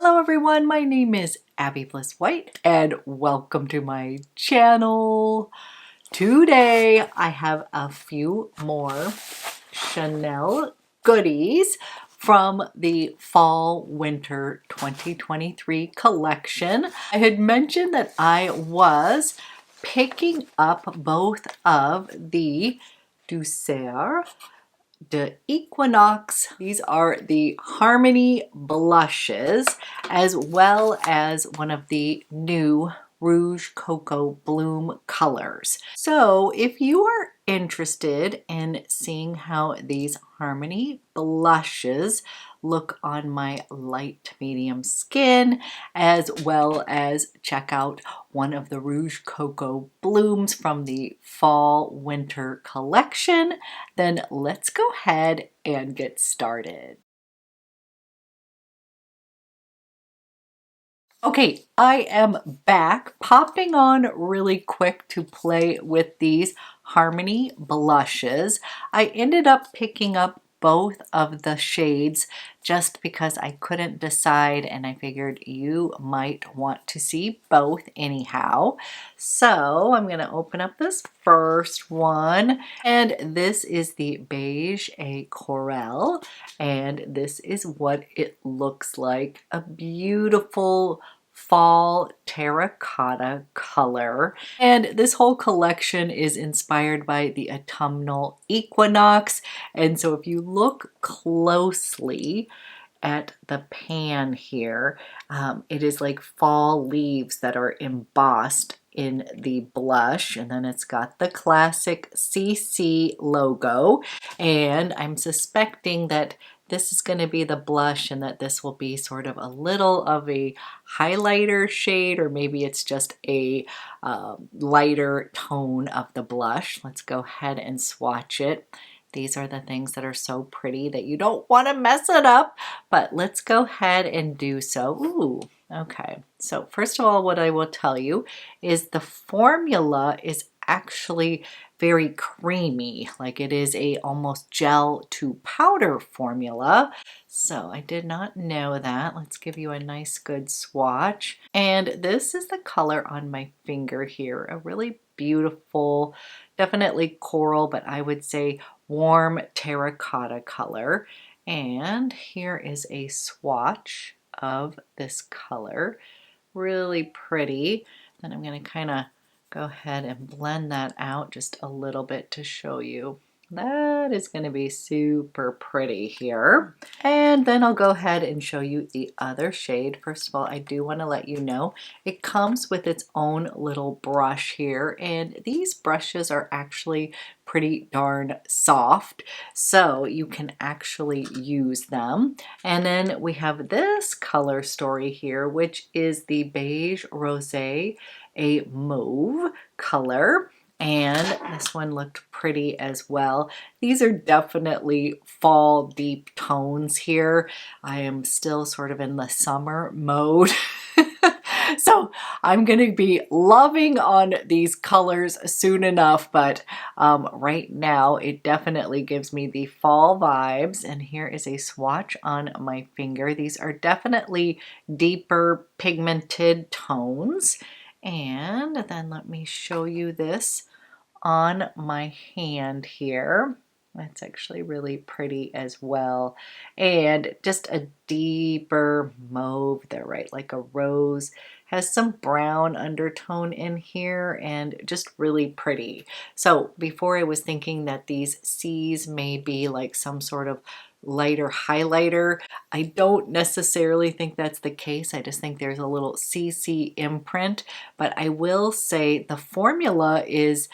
Hello everyone, my name is Abby Bliss White and welcome to my channel. Today I have a few more Chanel goodies from the Fall Winter 2023 collection. I had mentioned that I was picking up both of the DOUCEUR D'ÉQUINOXE. These are the Harmony Blushes, as well as one of the new Rouge Coco Bloom colors. So if you are interested in seeing how these Harmony blushes look on my light medium skin, as well as check out one of the Rouge Coco Blooms from the Fall Winter collection, then let's go ahead and get started. Okay, I am back, popping on really quick to play with these Harmony blushes. I ended up picking up both of the shades just because I couldn't decide, and I figured you might want to see both anyhow. So I'm going to open up this first one, and this is the Beige et Coral, and this is what it looks like. A beautiful fall terracotta color, and this whole collection is inspired by the autumnal equinox. And so if you look closely at the pan here, it is like fall leaves that are embossed in the blush, and then it's got the classic CC logo, and I'm suspecting that this is going to be the blush and that this will be sort of a little of a highlighter shade, or maybe it's just a lighter tone of the blush. Let's go ahead and swatch it. These are the things that are so pretty that you don't want to mess it up, but let's go ahead and do so. Ooh, okay. So first of all, what I will tell you is the formula is actually very creamy, like it is a almost gel to powder formula. So I did not know that. Let's give you a nice good swatch. And this is the color on my finger here, a really beautiful, definitely coral, but I would say warm terracotta color. And here is a swatch of this color, really pretty. Then I'm going to kind of go ahead and blend that out just a little bit to show you. That is going to be super pretty here. And then I'll go ahead and show you the other shade. First of all, I do want to let you know it comes with its own little brush here, and these brushes are actually pretty darn soft, so you can actually use them. And then we have this color story here, which is the Beige Rosé, a mauve color. And this one looked pretty as well. These are definitely fall deep tones here. I am still sort of in the summer mode. So I'm going to be loving on these colors soon enough, but right now it definitely gives me the fall vibes. And here is a swatch on my finger. These are definitely deeper pigmented tones. And then let me show you this on my hand here. That's actually really pretty as well. And just a deeper mauve there, right? Like a rose. Has some brown undertone in here and just really pretty. So before I was thinking that these C's may be like some sort of lighter highlighter. I don't necessarily think that's the case. I just think there's a little CC imprint, but I will say the formula is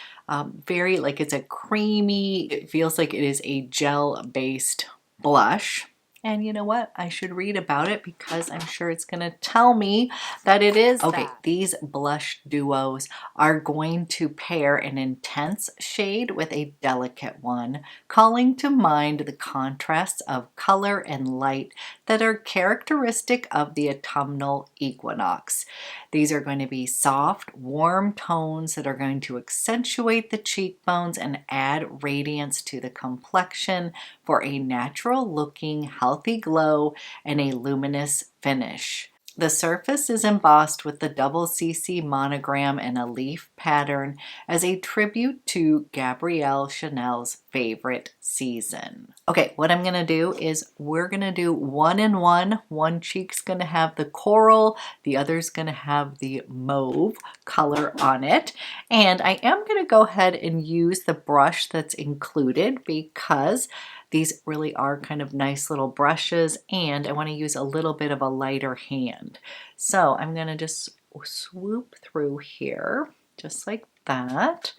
very, like, it's a creamy, it feels like it is a gel based blush. And you know what? I should read about it because I'm sure it's going to tell me that it is. Okay, these blush duos are going to pair an intense shade with a delicate one, calling to mind the contrasts of color and light that are characteristic of the autumnal equinox. These are going to be soft, warm tones that are going to accentuate the cheekbones and add radiance to the complexion for a natural looking, healthy glow and a luminous finish. The surface is embossed with the double CC monogram and a leaf pattern as a tribute to Gabrielle Chanel's favorite season. Okay, what I'm gonna do is we're gonna do one and one. One cheek's gonna have the coral, the other's gonna have the mauve color on it. And I am gonna go ahead and use the brush that's included because these really are kind of nice little brushes, and I want to use a little bit of a lighter hand. So I'm going to just swoop through here, just like that.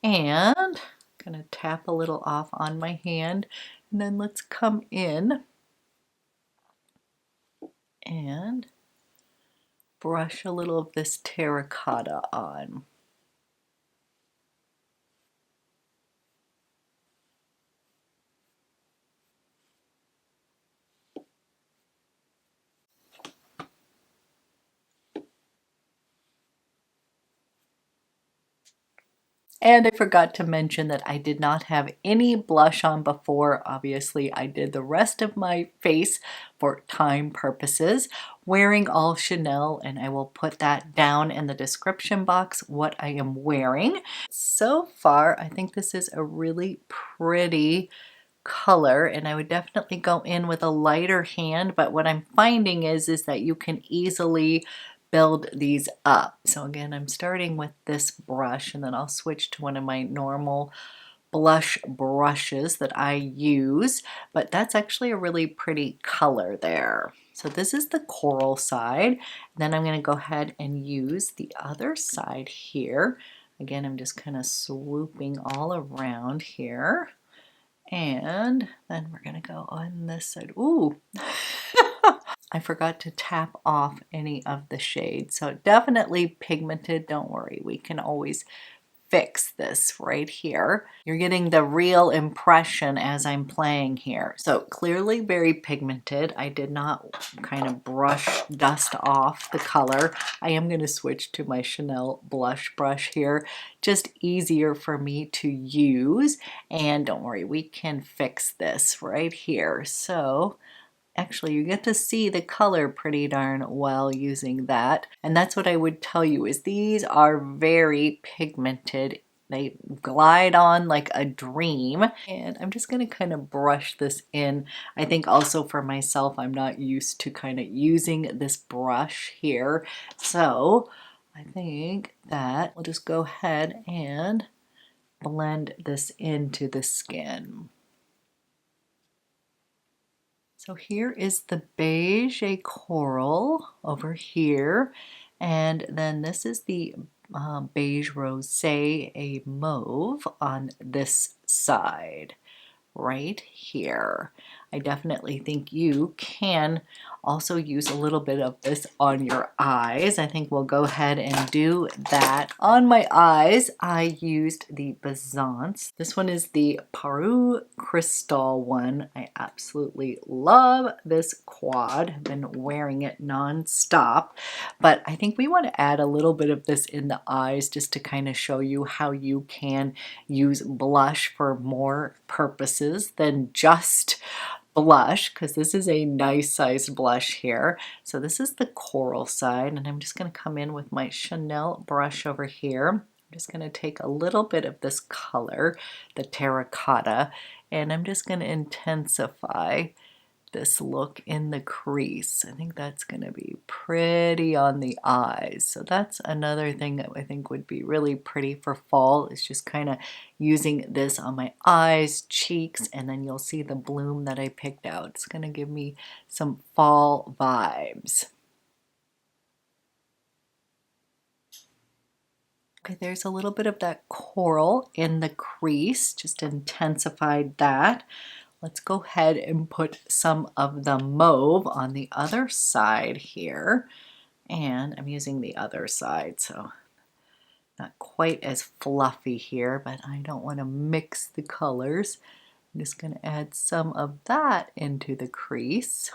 And I'm going to tap a little off on my hand, and then let's come in and brush a little of this terracotta on. And I forgot to mention that I did not have any blush on before. Obviously, I did the rest of my face for time purposes, wearing all Chanel, and I will put that down in the description box what I am wearing. So far, I think this is a really pretty color, and I would definitely go in with a lighter hand, but what I'm finding is that you can easily build these up. So again, I'm starting with this brush, and then I'll switch to one of my normal blush brushes that I use, but that's actually a really pretty color there. So this is the coral side. Then I'm going to go ahead and use the other side here. Again, I'm just kind of swooping all around here. And then we're gonna go on this side. Ooh, I forgot to tap off any of the shades. So definitely pigmented, don't worry. We can always fix this right here. You're getting the real impression as I'm playing here. So clearly very pigmented. I did not kind of dust off the color. I am going to switch to my Chanel blush brush here. Just easier for me to use. And don't worry, we can fix this right here. So actually, you get to see the color pretty darn well using that. And that's what I would tell you is these are very pigmented. They glide on like a dream. And I'm just gonna kind of brush this in. I think also for myself, I'm not used to kind of using this brush here. So I think that we'll just go ahead and blend this into the skin. So here is the beige coral over here, and then this is the beige rosé a mauve on this side right here. I definitely think you can also use a little bit of this on your eyes. I think we'll go ahead and do that. On my eyes, I used the Byzance. This one is the Parure Crystal one. I absolutely love this quad. I've been wearing it non-stop, but I think we want to add a little bit of this in the eyes just to kind of show you how you can use blush for more purposes than just blush, because this is a nice sized blush here. So this is the coral side, and I'm just going to come in with my Chanel brush over here. I'm just going to take a little bit of this color, the terracotta, and I'm just going to intensify this look in the crease. I think that's going to be pretty on the eyes. So that's another thing that I think would be really pretty for fall, is just kind of using this on my eyes, cheeks, and then you'll see the bloom that I picked out. It's going to give me some fall vibes. Okay, there's a little bit of that coral in the crease, just intensified that. Let's go ahead and put some of the mauve on the other side here. And I'm using the other side, so not quite as fluffy here, but I don't want to mix the colors. I'm just going to add some of that into the crease.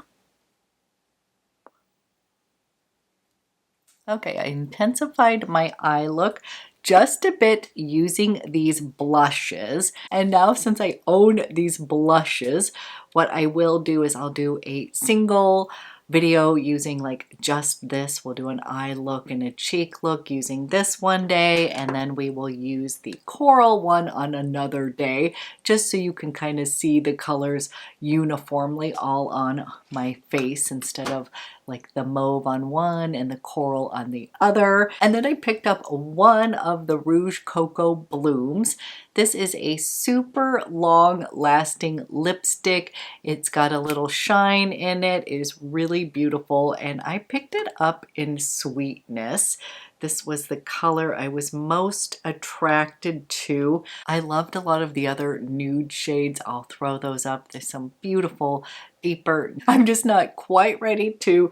Okay, I intensified my eye look just a bit using these blushes. And now since I own these blushes, what I will do is I'll do a single video using like just this. We'll do an eye look and a cheek look using this one day, and then we will use the coral one on another day, just so you can kind of see the colors uniformly all on my face instead of like the mauve on one and the coral on the other. And then I picked up one of the Rouge Coco Blooms. This is a super long lasting lipstick. It's got a little shine in it. It is really beautiful, and I picked it up in Sweetness. This was the color I was most attracted to. I loved a lot of the other nude shades. I'll throw those up. There's some beautiful, deeper. I'm just not quite ready to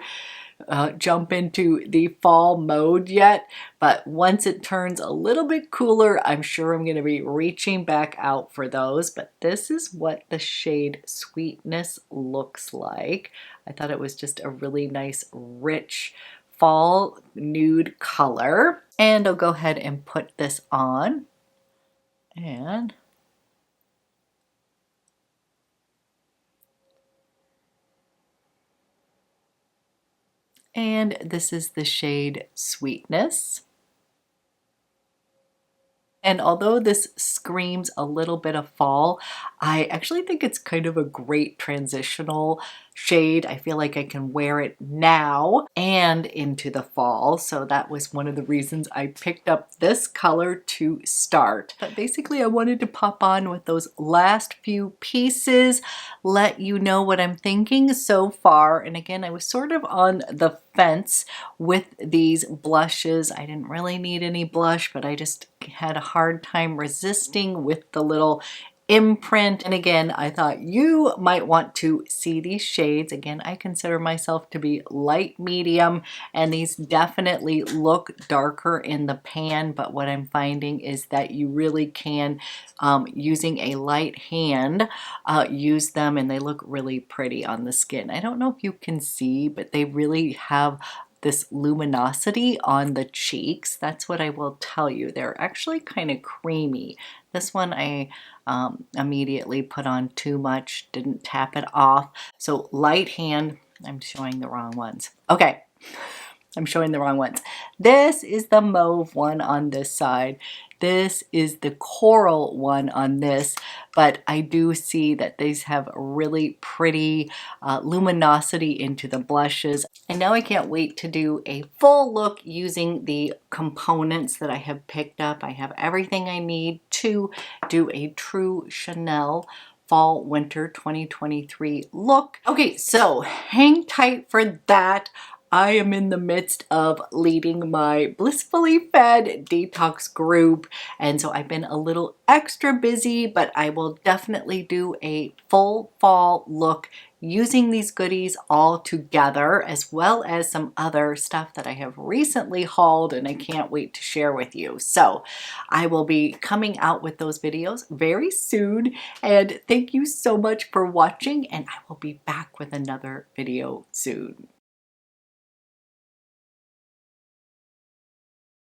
jump into the fall mode yet, but once it turns a little bit cooler, I'm sure I'm going to be reaching back out for those. But this is what the shade Sweetness looks like. I thought it was just a really nice, rich fall nude color. And I'll go ahead and put this on. And this is the shade Sweetness. And although this screams a little bit of fall, I actually think it's kind of a great transitional shade. I feel like I can wear it now and into the fall. So that was one of the reasons I picked up this color to start. But basically I wanted to pop on with those last few pieces, let you know what I'm thinking so far. And again, I was sort of on the fence with these blushes. I didn't really need any blush, but I just had a hard time resisting with the little imprint. And again, I thought you might want to see these shades. Again, I consider myself to be light medium, and these definitely look darker in the pan, but what I'm finding is that you really can, using a light hand, use them, and they look really pretty on the skin. I don't know if you can see, but they really have this luminosity on the cheeks. That's what I will tell you. They're actually kind of creamy. This one I immediately put on too much, didn't tap it off. So light hand, I'm showing the wrong ones. Okay, I'm showing the wrong ones. This is the mauve one on this side. This is the coral one on this, but I do see that these have really pretty luminosity into the blushes. And now I can't wait to do a full look using the components that I have picked up. I have everything I need to do a true Chanel fall winter 2023 look. Okay, so hang tight for that. I am in the midst of leading my Blissfully Fed detox group, and so I've been a little extra busy, but I will definitely do a full fall look using these goodies all together, as well as some other stuff that I have recently hauled and I can't wait to share with you. So I will be coming out with those videos very soon, and thank you so much for watching, and I will be back with another video soon.